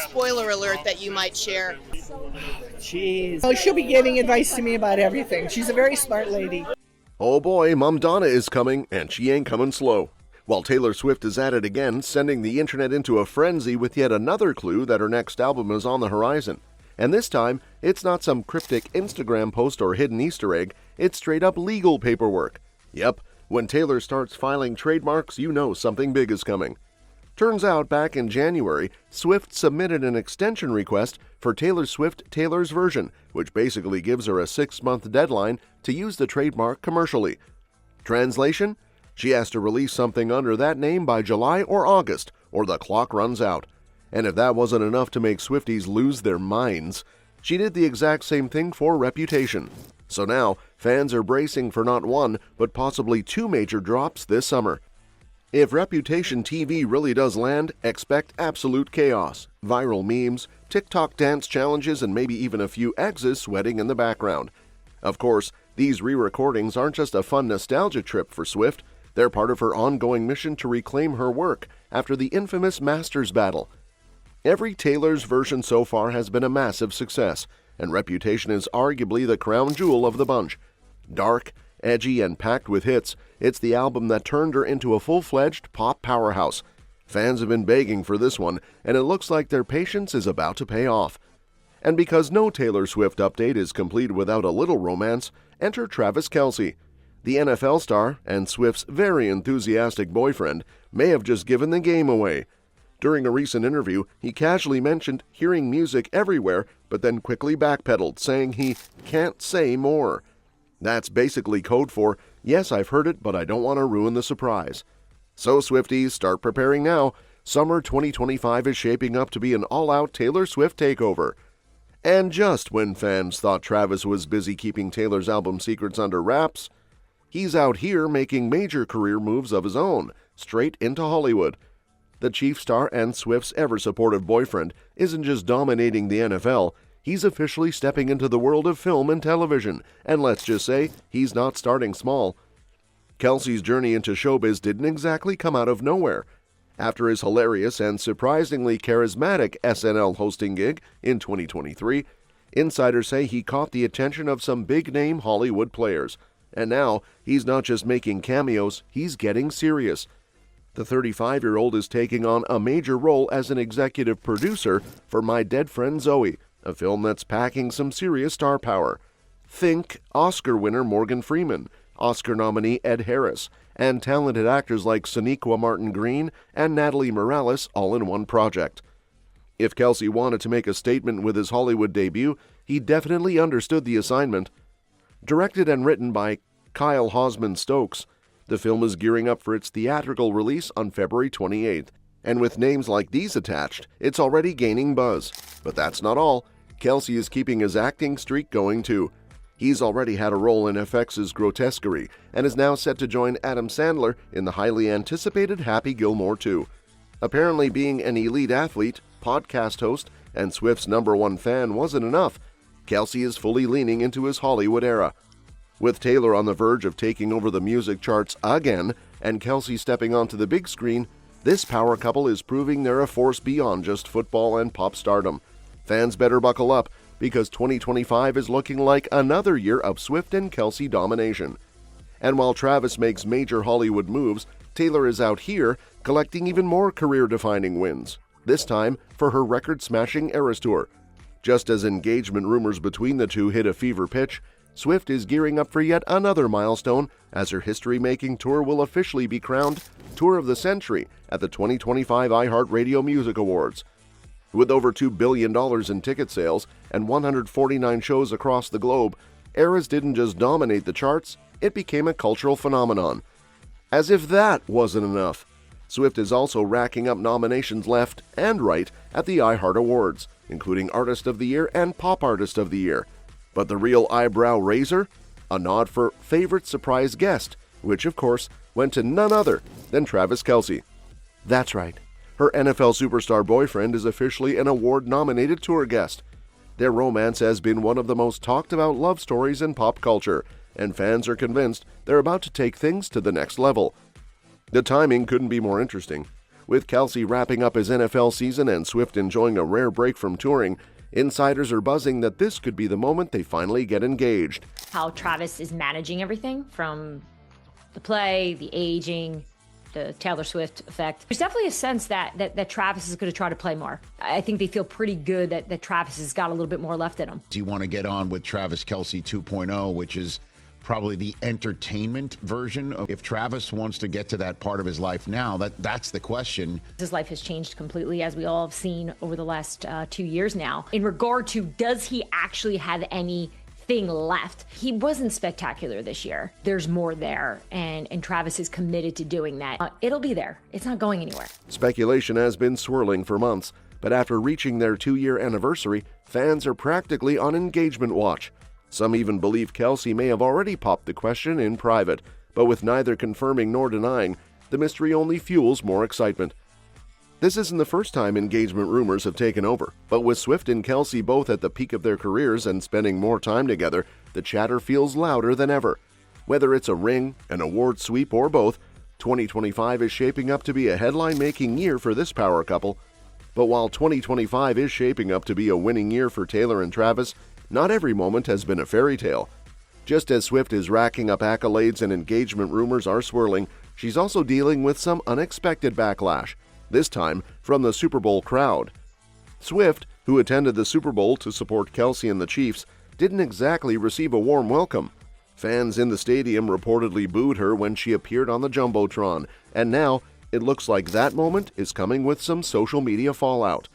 spoiler alert that you might share? Jeez. Oh, she'll be giving advice to me about everything. She's a very smart lady. Oh boy, Mom Donna is coming, and she ain't coming slow. While Taylor Swift is at it again, sending the internet into a frenzy with yet another clue that her next album is on the horizon. And this time, it's not some cryptic Instagram post or hidden Easter egg, it's straight up legal paperwork. Yep, when Taylor starts filing trademarks, you know something big is coming. Turns out, back in January, Swift submitted an extension request for Taylor Swift Taylor's version, which basically gives her a 6-month deadline to use the trademark commercially. Translation? She has to release something under that name by July or August, or the clock runs out. And if that wasn't enough to make Swifties lose their minds, she did the exact same thing for Reputation. So now, fans are bracing for not one, but possibly 2 major drops this summer. If Reputation TV really does land, expect absolute chaos, viral memes, TikTok dance challenges, and maybe even a few exes sweating in the background. Of course, these re-recordings aren't just a fun nostalgia trip for Swift, they're part of her ongoing mission to reclaim her work after the infamous Masters battle. Every Taylor's version so far has been a massive success, and Reputation is arguably the crown jewel of the bunch. Dark, edgy, and packed with hits, it's the album that turned her into a full-fledged pop powerhouse. Fans have been begging for this one, and it looks like their patience is about to pay off. And because no Taylor Swift update is complete without a little romance, enter Travis Kelce. The NFL star, and Swift's very enthusiastic boyfriend, may have just given the game away. During a recent interview, he casually mentioned hearing music everywhere, but then quickly backpedaled, saying he can't say more. That's basically code for, yes, I've heard it, but I don't want to ruin the surprise. So Swifties, start preparing now. Summer 2025 is shaping up to be an all-out Taylor Swift takeover. And just when fans thought Travis was busy keeping Taylor's album secrets under wraps, he's out here making major career moves of his own, straight into Hollywood. The chief star and Swift's ever-supportive boyfriend isn't just dominating the NFL, he's officially stepping into the world of film and television, and let's just say, he's not starting small. Kelce's journey into showbiz didn't exactly come out of nowhere. After his hilarious and surprisingly charismatic SNL hosting gig in 2023, insiders say he caught the attention of some big-name Hollywood players. And now, he's not just making cameos, he's getting serious. The 35-year-old is taking on a major role as an executive producer for My Dead Friend Zoe, a film that's packing some serious star power. Think Oscar winner Morgan Freeman, Oscar nominee Ed Harris, and talented actors like Sonequa Martin Green and Natalie Morales all in one project. If Kelce wanted to make a statement with his Hollywood debut, he definitely understood the assignment. Directed and written by Kyle Hosman Stokes, the film is gearing up for its theatrical release on February 28th, and with names like these attached, it's already gaining buzz. But that's not all. Kelce is keeping his acting streak going too. He's already had a role in FX's Grotesquerie and is now set to join Adam Sandler in the highly anticipated Happy Gilmore 2. Apparently being an elite athlete, podcast host, and Swift's #1 fan wasn't enough. Kelce is fully leaning into his Hollywood era. With Taylor on the verge of taking over the music charts again, and Kelce stepping onto the big screen, this power couple is proving they're a force beyond just football and pop stardom. Fans better buckle up, because 2025 is looking like another year of Swift and Kelce domination. And while Travis makes major Hollywood moves, Taylor is out here collecting even more career-defining wins, this time for her record-smashing Eras Tour. Just as engagement rumors between the two hit a fever pitch, Swift is gearing up for yet another milestone as her history-making tour will officially be crowned Tour of the Century at the 2025 iHeartRadio Music Awards. With over $2 billion in ticket sales and 149 shows across the globe, Eras didn't just dominate the charts, it became a cultural phenomenon. As if that wasn't enough, Swift is also racking up nominations left and right at the iHeart Awards, including Artist of the Year and Pop Artist of the Year. But the real eyebrow raiser? A nod for Favorite Surprise Guest, which of course went to none other than Travis Kelce. That's right, her NFL superstar boyfriend is officially an award-nominated tour guest. Their romance has been one of the most talked-about love stories in pop culture, and fans are convinced they're about to take things to the next level. The timing couldn't be more interesting. With Kelce wrapping up his NFL season and Swift enjoying a rare break from touring, insiders are buzzing that this could be the moment they finally get engaged. How Travis is managing everything from the play, the aging, the Taylor Swift effect. There's definitely a sense that Travis is going to try to play more. I think they feel pretty good that Travis has got a little bit more left in him. Do you want to get on with Travis Kelce 2.0, which is probably the entertainment version? If Travis wants to get to that part of his life now, that's the question. His life has changed completely, as we all have seen over the last 2 years now. In regard to, does he actually have anything left? He wasn't spectacular this year. There's more there, and Travis is committed to doing that. It'll be there. It's not going anywhere. Speculation has been swirling for months, but after reaching their 2-year anniversary, fans are practically on engagement watch. Some even believe Kelce may have already popped the question in private, but with neither confirming nor denying, the mystery only fuels more excitement. This isn't the first time engagement rumors have taken over, but with Swift and Kelce both at the peak of their careers and spending more time together, the chatter feels louder than ever. Whether it's a ring, an award sweep, or both, 2025 is shaping up to be a headline-making year for this power couple. But while 2025 is shaping up to be a winning year for Taylor and Travis, not every moment has been a fairy tale. Just as Swift is racking up accolades and engagement rumors are swirling, she's also dealing with some unexpected backlash, this time from the Super Bowl crowd. Swift, who attended the Super Bowl to support Kelce and the Chiefs, didn't exactly receive a warm welcome. Fans in the stadium reportedly booed her when she appeared on the Jumbotron, and now it looks like that moment is coming with some social media fallout.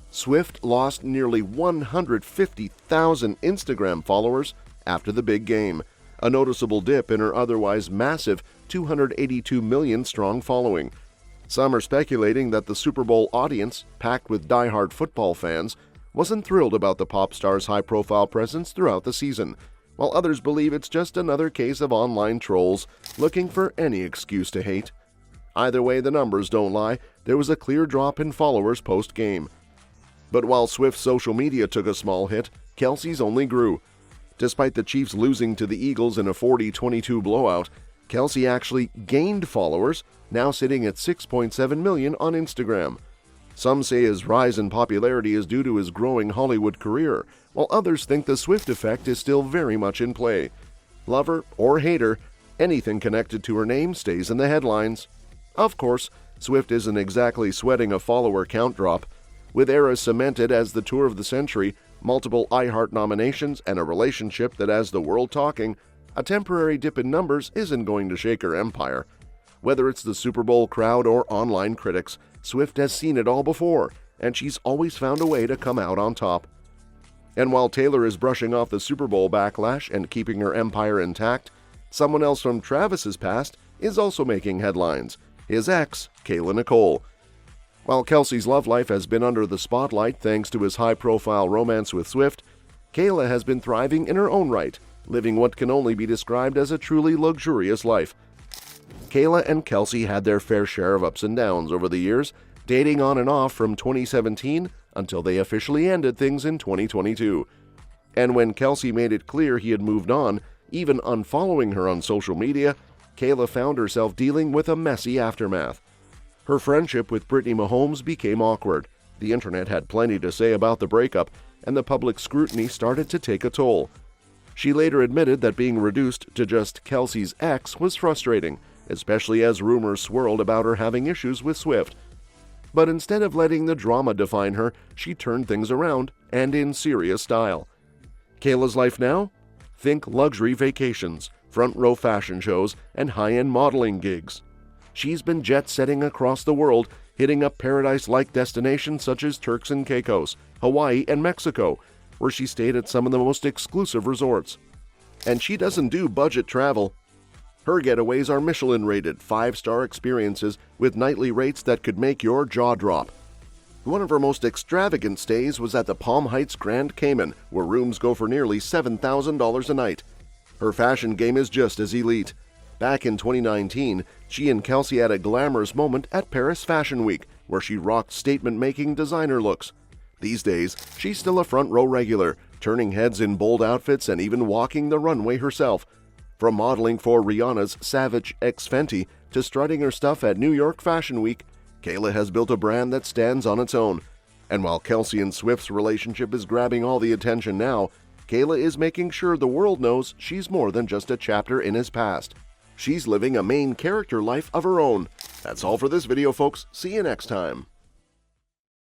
Swift lost nearly 150,000 Instagram followers after the big game, a noticeable dip in her otherwise massive 282 million strong following. Some are speculating that the Super Bowl audience, packed with die-hard football fans, wasn't thrilled about the pop star's high-profile presence throughout the season, while others believe it's just another case of online trolls looking for any excuse to hate. Either way, the numbers don't lie. There was a clear drop in followers post-game. But while Swift's social media took a small hit, Kelce's only grew. Despite the Chiefs losing to the Eagles in a 40-22 blowout, Kelce actually gained followers, now sitting at 6.7 million on Instagram. Some say his rise in popularity is due to his growing Hollywood career, while others think the Swift effect is still very much in play. Lover or hater, anything connected to her name stays in the headlines. Of course, Swift isn't exactly sweating a follower count drop. With Era cemented as the tour of the century, multiple iHeart nominations, and a relationship that has the world talking, a temporary dip in numbers isn't going to shake her empire. Whether it's the Super Bowl crowd or online critics, Swift has seen it all before, and she's always found a way to come out on top. And while Taylor is brushing off the Super Bowl backlash and keeping her empire intact, someone else from Travis's past is also making headlines, his ex, Kayla Nicole. While Kelce's love life has been under the spotlight thanks to his high-profile romance with Swift, Kayla has been thriving in her own right, living what can only be described as a truly luxurious life. Kayla and Kelce had their fair share of ups and downs over the years, dating on and off from 2017 until they officially ended things in 2022. And when Kelce made it clear he had moved on, even unfollowing her on social media, Kayla found herself dealing with a messy aftermath. Her friendship with Brittany Mahomes became awkward. The internet had plenty to say about the breakup, and the public scrutiny started to take a toll. She later admitted that being reduced to just Kelce's ex was frustrating, especially as rumors swirled about her having issues with Swift. But instead of letting the drama define her, she turned things around, and in serious style. Kayla's life now? Think luxury vacations, front-row fashion shows, and high-end modeling gigs. She's been jet-setting across the world, hitting up paradise-like destinations such as Turks and Caicos, Hawaii, and Mexico, where she stayed at some of the most exclusive resorts. And she doesn't do budget travel. Her getaways are Michelin-rated, 5-star experiences with nightly rates that could make your jaw drop. One of her most extravagant stays was at the Palm Heights Grand Cayman, where rooms go for nearly $7,000 a night. Her fashion game is just as elite. Back in 2019, she and Kelce had a glamorous moment at Paris Fashion Week, where she rocked statement-making designer looks. These days, she's still a front-row regular, turning heads in bold outfits and even walking the runway herself. From modeling for Rihanna's Savage X Fenty to strutting her stuff at New York Fashion Week, Kayla has built a brand that stands on its own. And while Kelce and Swift's relationship is grabbing all the attention now, Kayla is making sure the world knows she's more than just a chapter in his past. She's living a main character life of her own. That's all for this video, folks. See you next time.